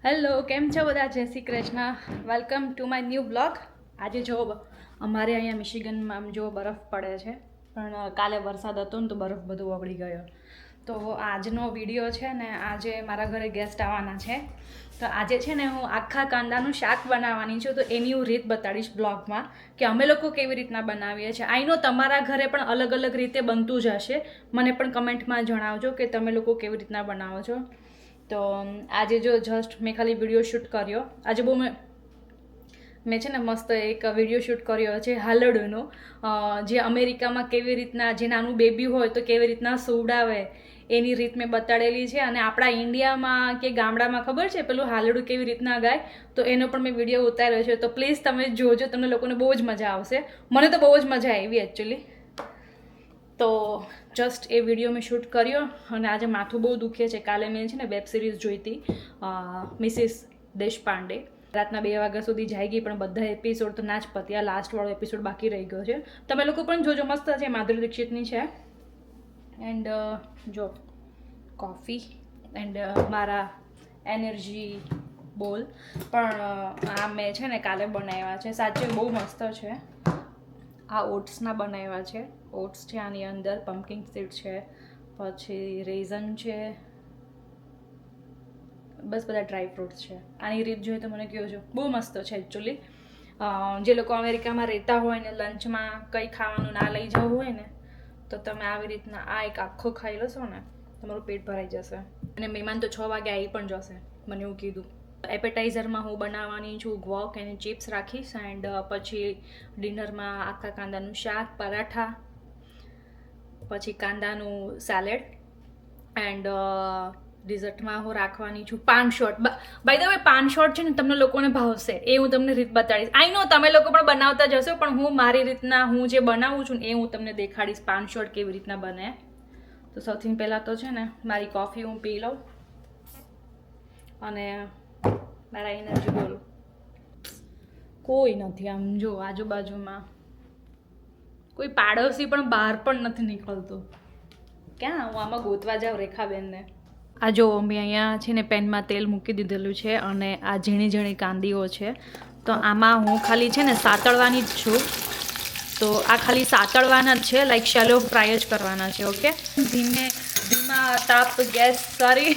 Hello, કેમ છો બધા? જય Shri Krishna. Welcome to my new blog. આજે જો અમારે અહીંયા મિશિગનમાં જો બરફ પડે છે, પણ કાલે વરસાદ હતો ને તો બરફ બધું ઓગળી ગયો. તો આજનો વિડીયો છે ને, આજે મારા ઘરે ગેસ્ટ આવવાના છે. તો આજે છે ને હું આખા કાંદાનું શાક બનાવવાની છું. તો એની હું રીત બતાડીશ બ્લોગમાં કે અમે લોકો કેવી રીતના બનાવીએ છીએ. આઈ નો તમારા ઘરે પણ અલગ અલગ રીતે બનતું જ હશે. મને પણ કમેન્ટમાં જણાવજો કે તમે લોકો કેવી રીતના બનાવો છો. તો આજે જો જસ્ટ મેં ખાલી વિડીયો શૂટ કર્યો. આજે બહુ મેં છે ને મસ્ત એક વિડીયો શૂટ કર્યો છે હાલડુનો, જે અમેરિકામાં કેવી રીતના જે નાનું બેબી હોય તો કેવી રીતના સુવડાવે એની રીત મેં બતાડેલી છે. અને આપણા ઇન્ડિયામાં કે ગામડામાં ખબર છે પેલું હાલડું કેવી રીતના ગાય, તો એનો પણ મેં વિડીયો ઉતાર્યો છે. તો પ્લીઝ તમે જોજો, તમને લોકોને બહુ જ મજા આવશે. મને તો બહુ જ મજા આવી એકચ્યુઅલી. તો જસ્ટ એ વિડીયો મેં શૂટ કર્યો અને આજે માથું બહુ દુખે છે. કાલે મેં છે ને વેબ સિરીઝ જોઈ હતી મિસિસ દેશપાંડે. રાતના 2 વાગ્યા સુધી જાગી પણ બધા એપિસોડ તો ના જ પત્યા. લાસ્ટવાળો એપિસોડ બાકી રહી ગયો છે. તમે લોકો પણ જોજો, મસ્ત છે. માધુરી દીક્ષિતની છે. એન્ડ જો કોફી એન્ડ મારા એનર્જી બોલ પણ આ મેં છે ને કાલે બનાવ્યા છે. સાચે બહુ મસ્ત છે. આ ઓટ્સના બનાવ્યા છે. ઓટ્સ છે આની અંદર, પમ્પકિન સીડ છે, પછી રેઝન છે, બસ બધા ડ્રાય ફ્રૂટ્સ છે. આની રીત જોઈએ તો મને કહેજો, બહુ મસ્ત છે એકચ્યુઅલી. જે લોકો અમેરિકામાં રહેતા હોય ને લંચમાં કંઈ ખાવાનું ના લઈ જવું હોય ને, તો તમે આવી રીતના આ એક આખો ખાઈ લેશો ને તમારું પેટ ભરાઈ જશે. અને મહેમાન તો 6 વાગે આવી પણ જશે, મને એવું કીધું. એપેટાઇઝરમાં હું બનાવવાની છું ગ્વોક અને ચિપ્સ રાખીશ. એન્ડ પછી ડિનરમાં આખા કાંદાનું શાક, પરાઠા, પછી કાંદાનું સેલેડ. એન્ડ ડિઝર્ટમાં હું રાખવાની છું paan shot. By the way paan shot છે ને તમને લોકોને ભાવશે, એ હું તમને રીત બતાડીશ. આઈ નો તમે લોકો પણ બનાવતા જ હશો, પણ હું મારી રીતના હું જે બનાવું છું ને એ હું તમને દેખાડીશ પાન શોટ કેવી રીતના બને. તો સૌથી પહેલાં તો છે ને મારી કોફી હું પી લઉં અને મારા એનર્જી બોલું. કોઈ નથી આમ જો આજુબાજુમાં, કોઈ પાડોશી પણ બહાર પણ નથી નીકળતો. ક્યાં હું આમાં ગોતવા જાઉં રેખાબેનને? આ જો મેં અહીંયા છે ને પેનમાં તેલ મૂકી દીધેલું છે અને આ ઝીણી ઝીણી કાંદીઓ છે. તો આમાં હું ખાલી છે ને સાતળવાની જ છું. તો આ ખાલી સાતળવાના જ છે, લાઈક શેલો ફ્રાય જ કરવાના છે. ઓકે, ધીમા તાપ ગેસ સોરી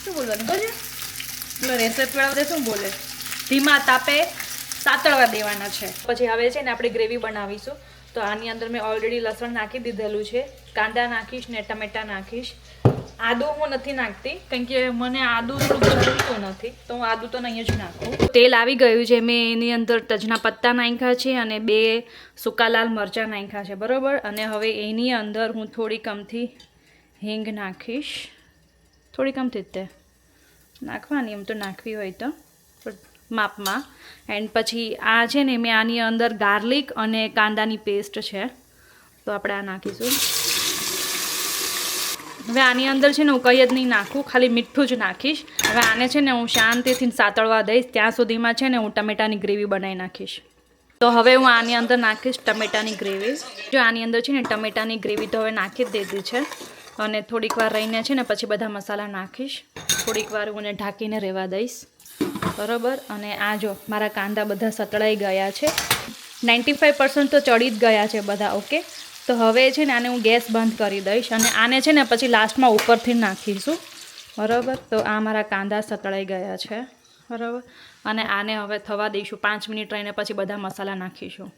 શું બોલવાનું બોલે રેસેપ મેળવડે શું બોલે, ધીમા તાપે સાતળવા દેવાના છે. પછી હવે છે ને આપણે ગ્રેવી બનાવીશું. તો આની અંદર મેં ઓલરેડી લસણ નાખી દીધેલું છે, કાંદા નાખીશ ને ટમેટા નાખીશ. આદુ હું નથી નાખતી કારણ કે મને આદુ થોડું ગમતું નથી, તો હું આદુ તો નહીં જ નાખું. તેલ આવી ગયું છે, મેં એની અંદર તજના પત્તા નાખ્યા છે અને 2 સૂકા લાલ મરચાં નાખ્યા છે, બરાબર. અને હવે એની અંદર હું થોડી કમથી હિંગ નાખીશ. થોડી કમથી જ તે નાખવાની, એમ તો નાખવી હોય તો માપમાં. એન્ડ પછી આ છે ને મેં આની અંદર ગાર્લિક અને કાંદાની પેસ્ટ છે, તો આપણે આ નાખીશું. હવે આની અંદર છે ને હું કંઈ જ નહીં નાખું, ખાલી મીઠું જ નાખીશ. હવે આને છે ને હું શાંતિથી સાતળવા દઈશ. ત્યાં સુધીમાં છે ને હું ટમેટાની ગ્રેવી બનાવી નાખીશ. તો હવે હું આની અંદર નાખીશ ટમેટાની ગ્રેવી. જો આની અંદર છે ને ટમેટાની ગ્રેવી તો હવે નાખી જ દીધી છે. અને થોડીક વાર રહીને છે ને પછી બધા મસાલા નાખીશ. થોડીક વાર હું એને ઢાંકીને રહેવા દઈશ, બરાબર. અને આ જો મારા કાંદા બધા સતળાઈ ગયા છે, 95% તો ચડી જ ગયા છે બધા. ઓકે, તો હવે છે ને આને હું ગેસ બંધ કરી દઈશ અને આને છે ને પછી લાસ્ટમાં ઉપરથી નાખીશું, બરાબર. તો આ મારા કાંદા સતળાઈ ગયા છે, બરાબર. અને આને હવે થવા દઈશું 5 મિનિટ રહીને પછી બધા મસાલા નાખીશું.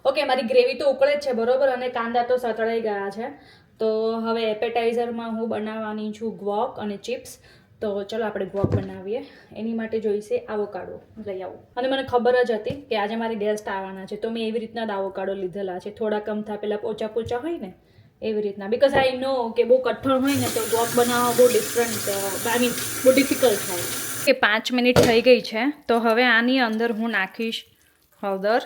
ઓકે, મારી ગ્રેવી તો ઉકળે જ છે, બરાબર. અને કાંદા તો સતળાઈ ગયા છે. તો હવે એપેટાઇઝરમાં હું બનાવવાની છું ગ્વોક અને ચિપ્સ. તો ચલો આપણે ગ્વોક બનાવીએ. એની માટે જોઈશે આવોકાડો લઈ આવું. અને મને ખબર જ હતી કે આજે મારે ગેસ્ટ આવવાના છે, તો મેં એવી રીતના જ આવોકાડો લીધેલા છે. થોડા કમથા પેલા પોચા પોચા હોય ને એવી રીતના. બિકોઝ આઈ નો કે બહુ કઠણ હોય ને તો ગ્વોક બનાવવા બહુ ડિફરન્ટ, આઈ મીન બહુ ડિફિકલ્ટ થાય. કે 5 મિનિટ થઈ ગઈ છે. તો હવે આની અંદર હું નાખીશ હળદર,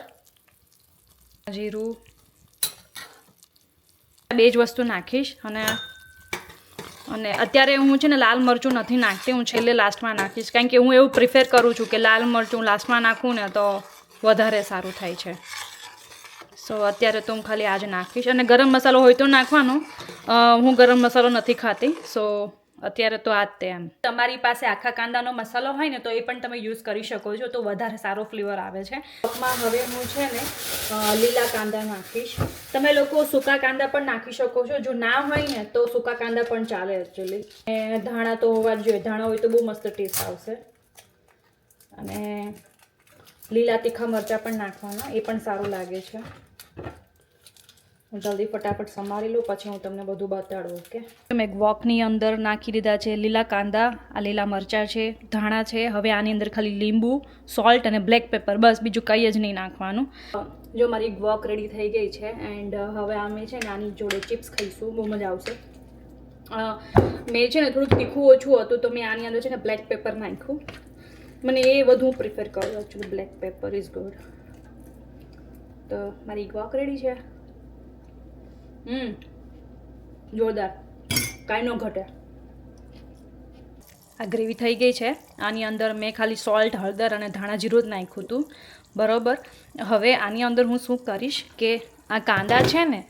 જીરું, 2 જ વસ્તુ નાખીશ. અને અત્યારે હું છે ને લાલ મરચું નથી નાખતી, હું છેલ્લે લાસ્ટમાં નાખીશ. કારણ કે હું એવું પ્રિફર કરું છું કે લાલ મરચું લાસ્ટમાં નાખું ને તો વધારે સારું થાય છે. સો અત્યારે તો હું ખાલી આ જ નાખીશ. અને ગરમ મસાલો હોય તો નાખવાનો, હું ગરમ મસાલો નથી ખાતી, સો અત્યારે તો આ જ તે એમ. તમારી પાસે આખા કાંદાનો મસાલો હોય ને તો એ પણ તમે યુઝ કરી શકો છો, તો વધારે સારો ફ્લેવર આવે છે. કપમાં હવે હું છે ને લીલા કાંદા નાખીશ. તમે લોકો સૂકા કાંદા પણ નાખી શકો છો, જો ના હોય ને તો સૂકા કાંદા પણ ચાલે એકચ્યુઅલી. અને ધાણા તો હોવા જ જોઈએ, ધાણા હોય તો બહુ મસ્ત ટેસ્ટ આવશે. અને લીલા તીખા મરચાં પણ નાખવાના, એ પણ સારું લાગે છે. હું જલ્દી ફટાફટ સમારી લઉં, પછી હું તમને બધું બતાડું. ઓકે, મેં વોકની અંદર નાખી દીધા છે લીલા કાંદા, આ લીલા મરચાં છે, ધાણા છે. હવે આની અંદર ખાલી લીંબુ, સોલ્ટ અને બ્લેક પેપર, બસ બીજું કંઈ જ નહીં નાખવાનું. જો મારી વોક રેડી થઈ ગઈ છે એન્ડ હવે અમે છે ને આની જોડે ચિપ્સ ખાઈશું, બહુ મજા આવશે. મેં છે ને થોડુંક તીખું ઓછું હતું તો મેં આની અંદર છે ને બ્લેક પેપર નાખ્યું. મને એ વધુ પ્રિફર કરું actually, black paper is good. તો મારી વોક રેડી છે. જોરદાર, કાંઈ ન ઘટે. આ ગ્રેવી થઈ ગઈ છે. આની અંદર મેં ખાલી સોલ્ટ, હળદર અને ધાણા જીરું જ નાખ્યું હતું, બરાબર. હવે આની અંદર હું શું કરીશ કે આ કાંદા છે ને,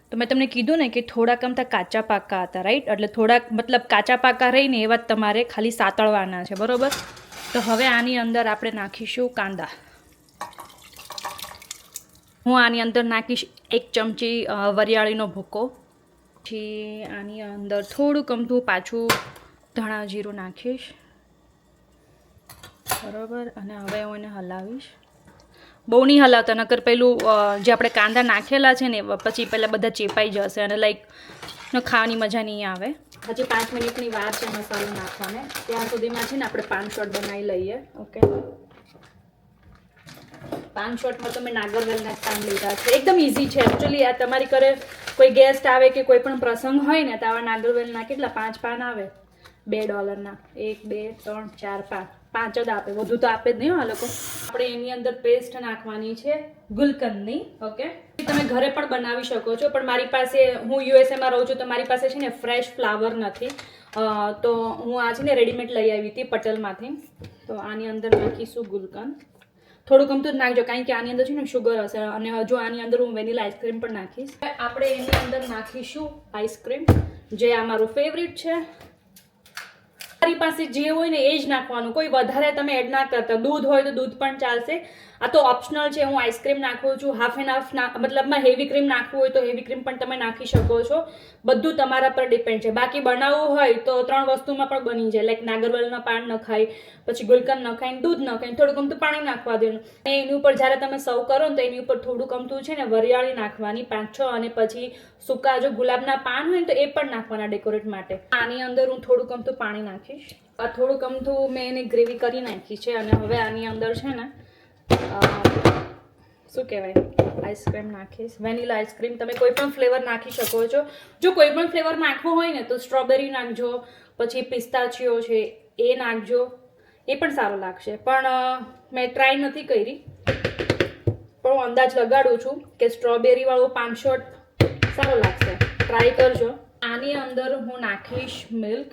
તો મેં તમને કીધું ને કે થોડાક આમ કાચા પાકા હતા, રાઈટ? એટલે થોડાક મતલબ કાચા પાકા રહીને એવા જ તમારે ખાલી સાતળવાના છે, બરાબર. તો હવે આની અંદર આપણે નાખીશું કાંદા. હું આની અંદર નાખીશ 1 ચમચી વરિયાળીનો ભૂકો. પછી આની અંદર થોડુંક અમથું પાછું ધાણા જીરું નાખીશ, બરાબર. અને હવે હું એને હલાવીશ. બહુ નહીં હલાવતા, નકર પેલું જે આપણે કાંદા નાખેલા છે ને પછી પહેલાં બધા ચેપાઈ જશે અને લાઈક ખાવાની મજા નહીં આવે. હજી 5 મિનિટની વાર છે મસાલો નાખવાને, ત્યાં સુધીમાં છે ને આપણે 5 શોટ બનાવી લઈએ. ઓકે, 5 શોટમાં તમે નાગરવેલના પાન લીધા છે. એકદમ ઇઝી છે એકચ્યુઅલી. આ તમારી ઘરે કોઈ ગેસ્ટ આવે કે કોઈ પણ પ્રસંગ હોય ને તો આવા નાગરવેલના કેટલા 5 પાન આવે $2ના. 1 2 3 4 5 જ આપે, વધુ તો આપે જ નહીં આ લોકો. આપણે એની અંદર પેસ્ટ નાખવાની છે ગુલકંદની. ઓકે, તમે ઘરે પણ બનાવી શકો છો, પણ મારી પાસે, હું યુએસએમાં રહું છું તો મારી પાસે છે ને ફ્રેશ ફ્લાવર નથી, તો હું આ છે ને રેડીમેડ લઈ આવી હતી પટેલમાંથી. તો આની અંદર નાખીશું ગુલકંદ. થોડુંક અમથું જ નાખજો, કારણ કે આની અંદર છે ને શુગર હશે. અને હજુ આની અંદર હું વેનીલા આઈસ્ક્રીમ પણ નાખીશ. આપણે એની અંદર નાખીશું આઈસ્ક્રીમ, જે આ મારું ફેવરિટ છે. તમારી પાસે જે હોય ને એ જ નાખવાનું, કોઈ વધારે તમે એડ ના કરતા. દૂધ હોય તો દૂધ પણ ચાલશે, આ તો ઓપ્શનલ છે. હું આઈસ્ક્રીમ નાખું છું, હાફ એન્ડ હાફ. મતલબમાં હેવી ક્રીમ નાખવું હોય તો હેવી ક્રીમ પણ તમે નાખી શકો છો, બધું તમારા પર ડિપેન્ડ છે. બાકી બનાવવું હોય તો 3 વસ્તુમાં પણ બની જાય, લાઈક નાગરવેલના પાન નખાય, પછી ગુલકંદ નખાય, દૂધ નખાય, થોડુંક અમથું પાણી નાખવા દેવાનું. અને એની ઉપર જ્યારે તમે સર્વ કરો ને તો એની ઉપર થોડુંક અમથું છે ને વરિયાળી નાખવાની 5-6, અને પછી સૂકા જો ગુલાબના પાન હોય ને તો એ પણ નાખવાના ડેકોરેટ માટે. આની અંદર હું થોડુંક અમથું પાણી નાખીશ. આ થોડુંક અમથું મેં એની ગ્રેવી કરી નાખી છે. અને હવે આની અંદર છે ને શું કહેવાય, આઈસ્ક્રીમ નાખીશ. વેનીલા આઈસ્ક્રીમ તમે કોઈ પણ ફ્લેવર નાખી શકો છો. જો કોઈ પણ ફ્લેવર નાખવું હોય ને તો સ્ટ્રોબેરી નાખજો, પછી પિસ્તાચીઓ છે એ નાખજો, એ પણ સારું લાગશે. પણ મેં ટ્રાય નથી કરી, પણ હું અંદાજ લગાડું છું કે સ્ટ્રોબેરીવાળો 5 શોટ સારો લાગશે. ટ્રાય કરજો. આની અંદર હું નાખીશ મિલ્ક.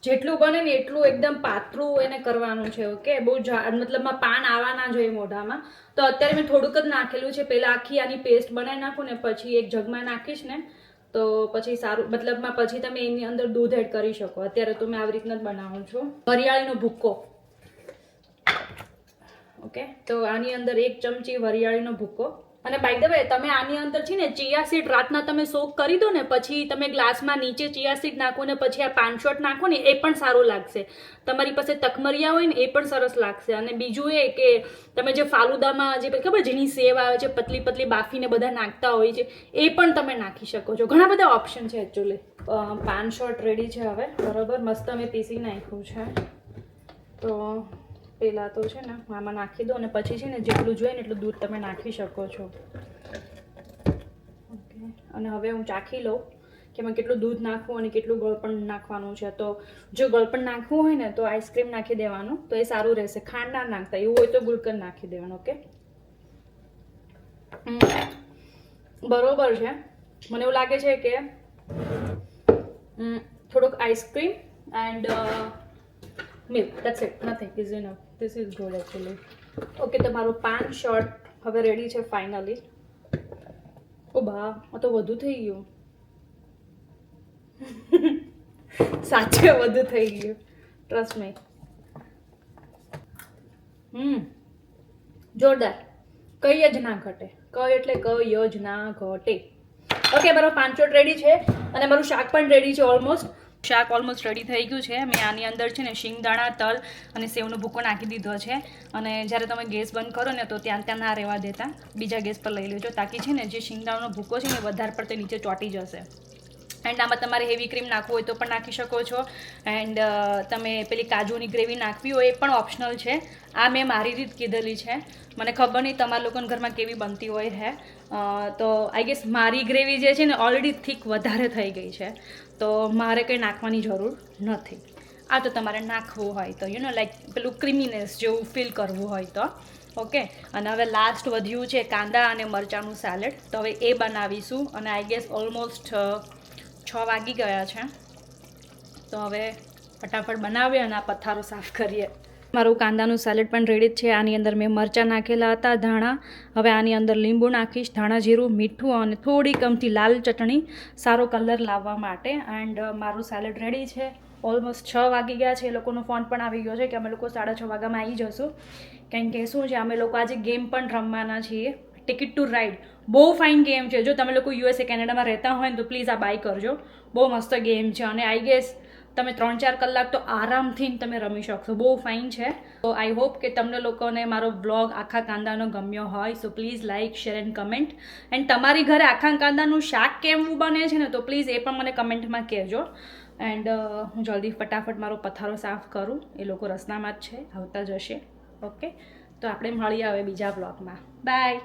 જેટલું બને ને એટલું એકદમ પાતળું એને કરવાનું છે. ઓકે, બહુ મતલબમાં પાન આવવાના જોઈએ મોઢામાં. તો અત્યારે મેં થોડુંક જ નાખેલું છે. પહેલાં આખી આની પેસ્ટ બનાવી નાખું ને પછી એક જગમાં નાખીશ ને તો પછી સારું, મતલબમાં પછી તમે એની અંદર દૂધ એડ કરી શકો. અત્યારે તો મેં આવી રીતના જ બનાવું છું. વરિયાળીનો ભૂક્કો. ઓકે, તો આની અંદર 1 ચમચી વરિયાળીનો ભૂક્કો. અને બાય ધ વે, તમે આની અંદર છે ને ચિયા સીડ રાતના તમે સોક કરી દો ને પછી તમે ગ્લાસમાં નીચે ચિયા સીડ નાખો ને પછી આ 5 શોટ નાખો ને એ પણ સારું લાગશે. તમારી પાસે તકમરિયા હોય ને એ પણ સરસ લાગશે. અને બીજું એ કે તમે જે ફાલુદામાં જે ખબર ઝીણી સેવ આવે છે પતલી પતલી બાફીને બધા નાખતા હોય છે, એ પણ તમે નાખી શકો છો. ઘણા બધા ઓપ્શન છે એકચ્યુઅલી. 5 શોટ રેડી છે હવે, બરાબર. મસ્ત મેં પીસી નાખ્યું છે. તો પહેલાં તો છે ને આમાં નાખી દો અને પછી છે ને જેટલું જોઈએ ને એટલું દૂધ તમે નાખી શકો છો. ઓકે, અને હવે હું ચાખી લઉં કે મેં કેટલું દૂધ નાખવું અને કેટલું ગળપણ નાખવાનું છે. તો જો ગળપણ નાખવું હોય ને તો આઈસ્ક્રીમ નાખી દેવાનું, તો એ સારું રહેશે. ખાંડ ના નાખતા, એવું હોય તો ગુલકંદ નાખી દેવાનું. ઓકે, બરોબર છે. મને એવું લાગે છે કે થોડુંક ice cream and milk, that's it, nothing is enough. This is good actually. Okay, તમારું 5 શોટ હવે રેડી છે ફાઇનલી. ઓ બા, આ તો વધુ થઈ ગયું. સાચે વધુ થઈ ગયું, ટ્રસ્ટ મી. જોરદાર, કઈ જ ના ઘટે, કઈ એટલે કઈ જ ના ઘટે. ઓકે, મારો પાંચોટ રેડી છે અને મારું શાક પણ રેડી છે ઓલમોસ્ટ. શાક ઓલમોસ્ટ રેડી થઈ ગયું છે. મેં આની અંદર છે ને શિંગદાણા, તલ અને સેવનો ભૂકો નાખી દીધો છે. અને જ્યારે તમે ગેસ બંધ કરો ને તો ત્યાં ના રહેવા દેતા, બીજા ગેસ પર લઈ લેજો, તાકી છે ને જે શિંગદાણાનો ભૂકો છે ને વધારે પડતે નીચે ચોંટી જશે. એન્ડ આમાં તમારે હેવી ક્રીમ નાખવું હોય તો પણ નાખી શકો છો. એન્ડ તમે પેલી કાજુની ગ્રેવી નાખવી હોય એ પણ ઓપ્શનલ છે. આ મેં મારી રીત કીધેલી છે, મને ખબર નહીં તમારા લોકોના ઘરમાં કેવી બનતી હોય હે. તો આઈ ગેસ મારી ગ્રેવી જે છે ને ઓલરેડી થીક વધારે થઈ ગઈ છે, તો મારે કંઈ નાખવાની જરૂર નથી. આ તો તમારે નાખવું હોય તો લાઈક પેલું ક્રીમીનેસ જેવું ફીલ કરવું હોય તો. ઓકે, અને હવે લાસ્ટ વધ્યું છે કાંદા અને મરચાંનું સેલેડ. તો હવે એ બનાવીશું અને આઈ ગેસ ઓલમોસ્ટ 6 વાગી ગયા છે. તો હવે ફટાફટ બનાવીએ અને આ પથારો સાફ કરીએ. મારું કાંદાનું સેલેડ પણ રેડી જ છે. આની અંદર મેં મરચાં નાખેલા હતા, ધાણા. હવે આની અંદર લીંબુ નાખીશ, ધાણા જીરું, મીઠું અને થોડી કમથી લાલ ચટણી, સારો કલર લાવવા માટે. એન્ડ મારું સેલેડ રેડી છે. ઓલમોસ્ટ 6 વાગી ગયા છે. એ લોકોનો ફોન પણ આવી ગયો છે કે અમે લોકો 6:30 વાગ્યામાં આવી જશું. કારણ કે શું છે, અમે લોકો આજે ગેમ પણ રમવાના છીએ, ટિકિટ ટુ રાઇડ. બહુ ફાઇન ગેમ છે. જો તમે લોકો યુએસએ કેનેડામાં રહેતા હોય ને તો પ્લીઝ આ બાય કરજો. બહુ મસ્ત ગેમ છે અને આઈ ગેસ તમે 3-4 કલાક તો આરામથી તમે રમી શકશો. બહુ ફાઇન છે. તો આઈ હોપ કે તમને લોકોને મારો બ્લોગ આખા કાંદાનો ગમ્યો હોય. So please like, share and comment. And તમારી ઘરે આખા કાંદાનું શાક કેવું બને છે ને તો પ્લીઝ એ પણ મને કમેન્ટમાં કહેજો. એન્ડ હું જલ્દી ફટાફટ મારો પથારો સાફ કરું. એ લોકો રસ્તામાં જ છે, આવતા જશે. ઓકે, તો આપણે મળીએ હવે બીજા બ્લોગમાં. બાય.